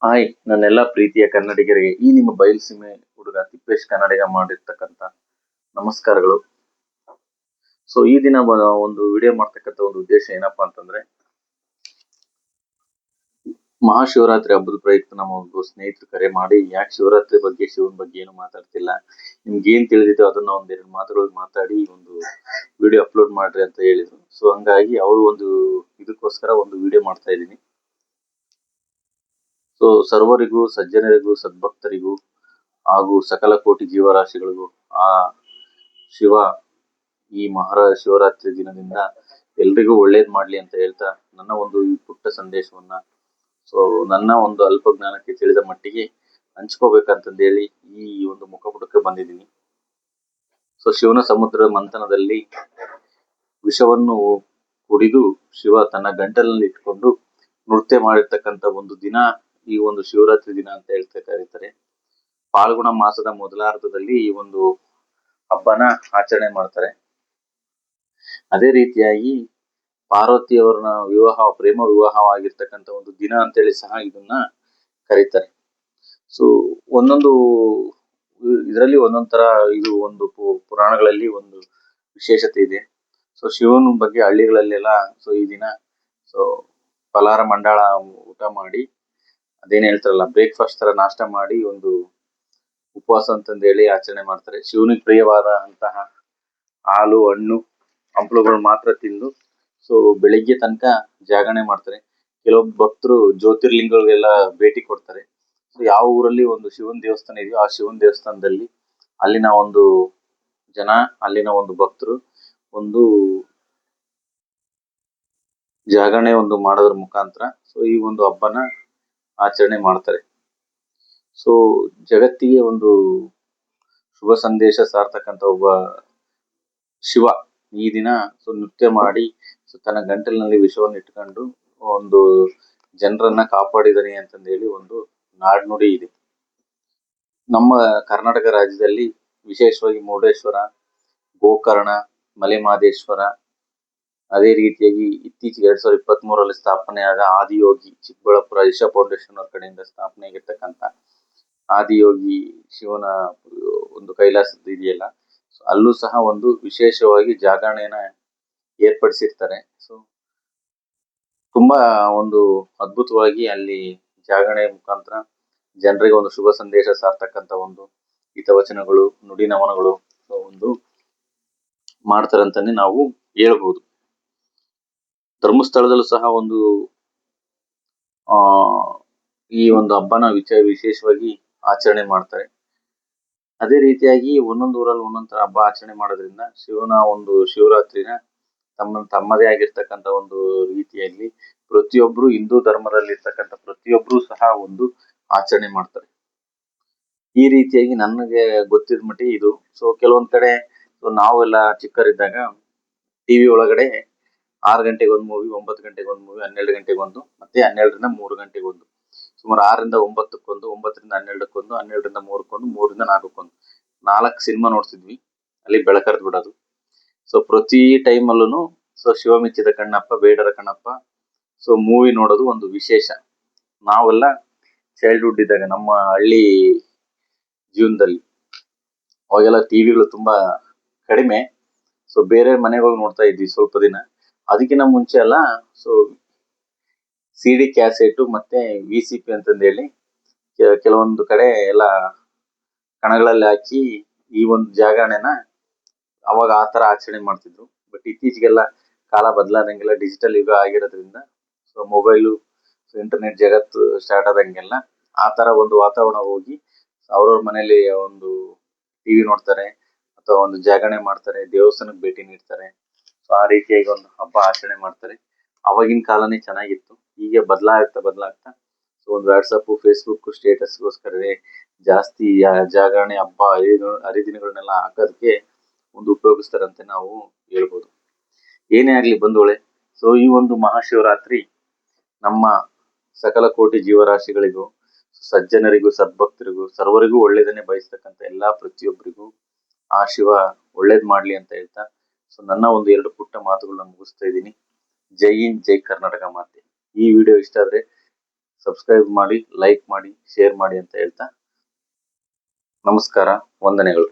Hi ನನ್ನೆಲ್ಲ ಪ್ರೀತಿಯ ಕನ್ನಡಿಗರಿಗೆ ಈ ನಿಮ್ಮ ಬಯಲುಸೀಮೆ ಹುಡುಗ ತಿಪ್ಪೇಶ್ ಕನ್ನಡಿಗ ಮಾಡಿರ್ತಕ್ಕಂಥ ನಮಸ್ಕಾರಗಳು. ಸೊ ಈ ದಿನ ಒಂದು ವಿಡಿಯೋ ಮಾಡ್ತಕ್ಕಂಥ ಒಂದು ಉದ್ದೇಶ ಏನಪ್ಪಾ ಅಂತಂದ್ರೆ, ಮಹಾಶಿವರಾತ್ರಿ ಹಬ್ಬದ ಪ್ರಯುಕ್ತ ನಮ್ಮ ಒಂದು ಸ್ನೇಹಿತರು ಕರೆ ಮಾಡಿ ಯಾಕೆ ಶಿವರಾತ್ರಿ ಬಗ್ಗೆ ಶಿವನ ಬಗ್ಗೆ ಏನು ಮಾತಾಡ್ತಿಲ್ಲ, ನಿಮ್ಗೆ ಏನ್ ತಿಳಿದಿದೆ ಅದನ್ನ ಒಂದೆರಡು ಮಾತುಗಳು ಮಾತಾಡಿ ಒಂದು ವಿಡಿಯೋ ಅಪ್ಲೋಡ್ ಮಾಡ್ರಿ ಅಂತ ಹೇಳಿದ್ರು. ಸೊ ಹಂಗಾಗಿ ಅವರು ಒಂದು ಇದಕ್ಕೋಸ್ಕರ ಒಂದು ವಿಡಿಯೋ ಮಾಡ್ತಾ ಇದ್ದೀನಿ. ಸೊ ಸರ್ವರಿಗೂ, ಸಜ್ಜನರಿಗೂ, ಸದ್ಭಕ್ತರಿಗೂ ಹಾಗೂ ಸಕಲ ಕೋಟಿ ಜೀವರಾಶಿಗಳಿಗೂ ಆ ಶಿವ ಈ ಶಿವರಾತ್ರಿ ದಿನದಿಂದ ಎಲ್ರಿಗೂ ಒಳ್ಳೇದ್ ಮಾಡ್ಲಿ ಅಂತ ಹೇಳ್ತಾ ನನ್ನ ಒಂದು ಈ ಪುಟ್ಟ ಸಂದೇಶವನ್ನ ಸೊ ನನ್ನ ಒಂದು ಅಲ್ಪ ಜ್ಞಾನಕ್ಕೆ ತಿಳಿದ ಮಟ್ಟಿಗೆ ಹಂಚ್ಕೋಬೇಕಂತಂದೇಳಿ ಈ ಒಂದು ಮುಖಪುಟಕ್ಕೆ ಬಂದಿದ್ದೀನಿ. ಸೊ ಶಿವನ ಸಮುದ್ರ ಮಂಥನದಲ್ಲಿ ವಿಷವನ್ನು ಕುಡಿದು ಶಿವ ತನ್ನ ಗಂಟಲಲ್ಲಿ ಇಟ್ಕೊಂಡು ನೃತ್ಯ ಮಾಡಿರ್ತಕ್ಕಂಥ ಒಂದು ದಿನ ಈ ಒಂದು ಶಿವರಾತ್ರಿ ದಿನ ಅಂತ ಹೇಳ್ತಾ ಕರೀತಾರೆ. ಫಾಲ್ಗುಣ ಮಾಸದ ಮೊದಲಾರ್ಧದಲ್ಲಿ ಈ ಒಂದು ಹಬ್ಬನ ಆಚರಣೆ ಮಾಡ್ತಾರೆ. ಅದೇ ರೀತಿಯಾಗಿ ಪಾರ್ವತಿಯವರನ್ನ ಪ್ರೇಮ ವಿವಾಹವಾಗಿರ್ತಕ್ಕಂಥ ಒಂದು ದಿನ ಅಂತೇಳಿ ಸಹ ಇದನ್ನ ಕರೀತಾರೆ. ಸೊ ಒಂದೊಂದು ಇದರಲ್ಲಿ ಒಂದೊಂದ್ ತರ ಇದು ಒಂದು ಪುರಾಣಗಳಲ್ಲಿ ಒಂದು ವಿಶೇಷತೆ ಇದೆ. ಸೊ ಶಿವನ ಬಗ್ಗೆ ಹಳ್ಳಿಗಳಲ್ಲೆಲ್ಲ ಸೊ ಈ ದಿನ ಸೊ ಫಲಾರ ಮಂಡಾಳ ಊಟ ಮಾಡಿ ಅದೇನ್ ಹೇಳ್ತಾರಲ್ಲ ಬ್ರೇಕ್ಫಾಸ್ಟ್ ತರ ನಾಷ್ಟ ಮಾಡಿ ಒಂದು ಉಪವಾಸ ಅಂತಂದೇಳಿ ಆಚರಣೆ ಮಾಡ್ತಾರೆ. ಶಿವನಿಗೆ ಪ್ರಿಯವಾದ ಅಂತಹ ಹಾಲು, ಹಣ್ಣು, ಹಂಪಲುಗಳು ಮಾತ್ರ ತಿಂದು ಸೊ ಬೆಳಿಗ್ಗೆ ತನಕ ಜಾಗರಣೆ ಮಾಡ್ತಾರೆ. ಕೆಲವೊಬ್ಬ ಭಕ್ತರು ಜ್ಯೋತಿರ್ಲಿಂಗಗಳಿಗೆಲ್ಲ ಭೇಟಿ ಕೊಡ್ತಾರೆ. ಸೊ ಯಾವ ಊರಲ್ಲಿ ಒಂದು ಶಿವನ್ ದೇವಸ್ಥಾನ ಇದೆಯೋ ಆ ಶಿವನ್ ದೇವಸ್ಥಾನದಲ್ಲಿ ಅಲ್ಲಿನ ಒಂದು ಜನ, ಅಲ್ಲಿನ ಒಂದು ಭಕ್ತರು ಒಂದು ಜಾಗರಣೆ ಒಂದು ಮಾಡೋದ್ರ ಮುಖಾಂತರ ಸೊ ಈ ಒಂದು ಹಬ್ಬನ ಆಚರಣೆ ಮಾಡ್ತಾರೆ. ಸೊ ಜಗತ್ತಿಗೆ ಒಂದು ಶುಭ ಸಂದೇಶ ಸಾರ್ತಕ್ಕಂಥ ಒಬ್ಬ ಶಿವ ಈ ದಿನ ಸೊ ನೃತ್ಯ ಮಾಡಿ ಸೊ ತನ್ನ ಗಂಟಲಿನಲ್ಲಿ ವಿಷವನ್ನು ಇಟ್ಕೊಂಡು ಒಂದು ಜನರನ್ನ ಕಾಪಾಡಿದನೆ ಅಂತಂದೇಳಿ ಒಂದು ನಾಡ್ನುಡಿ ಇದೆ. ನಮ್ಮ ಕರ್ನಾಟಕ ರಾಜ್ಯದಲ್ಲಿ ವಿಶೇಷವಾಗಿ ಮುರುಡೇಶ್ವರ, ಗೋಕರ್ಣ, ಮಲೆಮಹದೇಶ್ವರ, ಅದೇ ರೀತಿಯಾಗಿ ಇತ್ತೀಚೆಗೆ 2023ರಲ್ಲಿ ಸ್ಥಾಪನೆಯಾದ ಆದಿಯೋಗಿ ಚಿಕ್ಕಬಳ್ಳಾಪುರ ಇಶಾ ಫೌಂಡೇಶನ್ ಅವ್ರ ಕಡೆಯಿಂದ ಸ್ಥಾಪನೆ ಆಗಿರ್ತಕ್ಕಂಥ ಆದಿಯೋಗಿ ಶಿವನ ಒಂದು ಕೈಲಾಸದ ಇದೆಯಲ್ಲ, ಅಲ್ಲೂ ಸಹ ಒಂದು ವಿಶೇಷವಾಗಿ ಜಾಗರಣೆಯನ್ನ ಏರ್ಪಡಿಸಿರ್ತಾರೆ. ಸೊ ತುಂಬಾ ಒಂದು ಅದ್ಭುತವಾಗಿ ಅಲ್ಲಿ ಜಾಗರಣೆ ಮುಖಾಂತರ ಜನರಿಗೆ ಒಂದು ಶುಭ ಸಂದೇಶ ಸಾರ್ತಕ್ಕಂಥ ಒಂದು ಹಿತವಚನಗಳು, ನುಡಿ ನಮನಗಳು ಒಂದು ಮಾಡ್ತಾರಂತಾನೆ ನಾವು ಹೇಳ್ಬೋದು. ಧರ್ಮಸ್ಥಳದಲ್ಲೂ ಸಹ ಒಂದು ಈ ಒಂದು ಹಬ್ಬನ ವಿಶೇಷವಾಗಿ ಆಚರಣೆ ಮಾಡ್ತಾರೆ. ಅದೇ ರೀತಿಯಾಗಿ ಒಂದೊಂದು ಊರಲ್ಲಿ ಒಂದೊಂದ್ ತರ ಹಬ್ಬ ಆಚರಣೆ ಮಾಡೋದ್ರಿಂದ ಶಿವನ ಒಂದು ಶಿವರಾತ್ರಿನ ತಮ್ಮದೇ ಆಗಿರ್ತಕ್ಕಂಥ ಒಂದು ರೀತಿಯಲ್ಲಿ ಪ್ರತಿಯೊಬ್ರು ಹಿಂದೂ ಧರ್ಮದಲ್ಲಿ ಇರ್ತಕ್ಕಂಥ ಪ್ರತಿಯೊಬ್ರು ಸಹ ಒಂದು ಆಚರಣೆ ಮಾಡ್ತಾರೆ. ಈ ರೀತಿಯಾಗಿ ನನಗೆ ಗೊತ್ತಿದ ಮಟ್ಟಿಗೆ ಇದು. ಸೊ ಕೆಲವೊಂದ್ ಕಡೆ ನಾವೆಲ್ಲ ಚಿಕ್ಕರಿದ್ದಾಗ ಟಿವಿ ಒಳಗಡೆ 6 ಗಂಟೆಗೆ ಒಂದು ಮೂವಿ, 9 ಗಂಟೆಗೆ ಒಂದು ಮೂವಿ, 12 ಗಂಟೆಗೆ ಒಂದು, ಮತ್ತೆ 12ರಿಂದ 3 ಗಂಟೆಗೆ ಒಂದು, ಸುಮಾರು 6ರಿಂದ 9ಕ್ಕೊಂದು, 9ರಿಂದ 12ಕ್ಕೊಂದು, 12ರಿಂದ 3ಕ್ಕೊಂದು, 3ರಿಂದ 4ಕ್ಕೊಂದು 4 ಸಿನಿಮಾ ನೋಡ್ತಿದ್ವಿ. ಅಲ್ಲಿ ಬೆಳಕರ್ದ್ ಬಿಡೋದು. ಸೊ ಪ್ರತಿ ಟೈಮ್ ಅಲ್ಲೂ ಸೊ ಶಿವ ಮೆಚ್ಚಿದ ಕಣ್ಣಪ್ಪ ಬೇಡರ ಕಣ್ಣಪ್ಪ ಸೊ ಮೂವಿ ನೋಡೋದು ಒಂದು ವಿಶೇಷ. ನಾವೆಲ್ಲ ಚೈಲ್ಡ್ಹುಡ್ ಇದ್ದಾಗ ನಮ್ಮ ಹಳ್ಳಿ ಜೀವನದಲ್ಲಿ ಅವಾಗೆಲ್ಲ ಟಿವಿಗಳು ತುಂಬಾ ಕಡಿಮೆ. ಸೊ ಬೇರೆ ಮನೆಗೆ ಹೋಗಿ ನೋಡ್ತಾ ಇದ್ವಿ ಸ್ವಲ್ಪ ದಿನ. ಅದಕ್ಕಿಂತ ಮುಂಚೆ ಎಲ್ಲ ಸೊ CD ಕ್ಯಾಸೆಟ್ ಮತ್ತೆ VCP ಅಂತಂದೇಳಿ ಕೆಲವೊಂದು ಕಡೆ ಎಲ್ಲ ಕಣಗಳಲ್ಲಿ ಹಾಕಿ ಈ ಒಂದು ಜಾಗರಣೆನ ಅವಾಗ ಆ ತರ ಆಚರಣೆ ಮಾಡ್ತಿದ್ರು. ಬಟ್ ಇತ್ತೀಚೆಗೆಲ್ಲ ಕಾಲ ಬದಲಾದಂಗೆಲ್ಲ ಡಿಜಿಟಲ್ ಯುಗ ಆಗಿರೋದ್ರಿಂದ ಸೊ ಮೊಬೈಲು, ಇಂಟರ್ನೆಟ್ ಜಗತ್ತು ಸ್ಟಾರ್ಟ್ ಆದಂಗೆಲ್ಲ ಆ ತರ ಒಂದು ವಾತಾವರಣ ಹೋಗಿ ಅವ್ರವ್ರ ಮನೇಲಿ ಒಂದು ಟಿವಿ ನೋಡ್ತಾರೆ ಅಥವಾ ಒಂದು ಜಾಗರಣೆ ಮಾಡ್ತಾರೆ, ದೇವಸ್ಥಾನಕ್ಕೆ ಭೇಟಿ ನೀಡ್ತಾರೆ. ಸೊ ಆ ರೀತಿಯಾಗಿ ಒಂದು ಹಬ್ಬ ಆಚರಣೆ ಮಾಡ್ತಾರೆ. ಅವಾಗಿನ ಕಾಲನೇ ಚೆನ್ನಾಗಿತ್ತು. ಹೀಗೆ ಬದಲಾಗ್ತಾ ಸೊ ಒಂದು ವಾಟ್ಸಪ್, ಫೇಸ್ಬುಕ್ ಸ್ಟೇಟಸ್ಗೋಸ್ಕರವೇ ಜಾಸ್ತಿ ಜಾಗರಣೆ, ಹಬ್ಬ ಹರಿದಿನಗಳನ್ನೆಲ್ಲ ಹಾಕೋದಕ್ಕೆ ಒಂದು ಉಪಯೋಗಿಸ್ತಾರಂತೆ ನಾವು ಹೇಳ್ಬೋದು. ಏನೇ ಆಗ್ಲಿ ಬಂಧುಗಳೇ, ಸೊ ಈ ಒಂದು ಮಹಾಶಿವರಾತ್ರಿ ನಮ್ಮ ಸಕಲ ಕೋಟಿ ಜೀವರಾಶಿಗಳಿಗೂ, ಸಜ್ಜನರಿಗೂ, ಸದ್ಭಕ್ತರಿಗೂ, ಸರ್ವರಿಗೂ ಒಳ್ಳೇದನ್ನೇ ಬಯಸ್ತಕ್ಕಂಥ ಎಲ್ಲಾ ಪ್ರತಿಯೊಬ್ಬರಿಗೂ ಆ ಶಿವ ಒಳ್ಳೇದ್ ಮಾಡ್ಲಿ ಅಂತ ಹೇಳ್ತಾ ಸೊ ನನ್ನ ಒಂದು 2 ಪುಟ್ಟ ಮಾತುಗಳನ್ನ ಮುಗಿಸ್ತಾ ಇದ್ದೀನಿ. ಜೈ ಹಿಂದ್, ಜೈ ಕರ್ನಾಟಕ ಮಾತೆ. ಈ ವಿಡಿಯೋ ಇಷ್ಟ ಆದ್ರೆ ಸಬ್ಸ್ಕ್ರೈಬ್ ಮಾಡಿ, ಲೈಕ್ ಮಾಡಿ, ಶೇರ್ ಮಾಡಿ ಅಂತ ಹೇಳ್ತಾ ನಮಸ್ಕಾರ, ವಂದನೆಗಳು.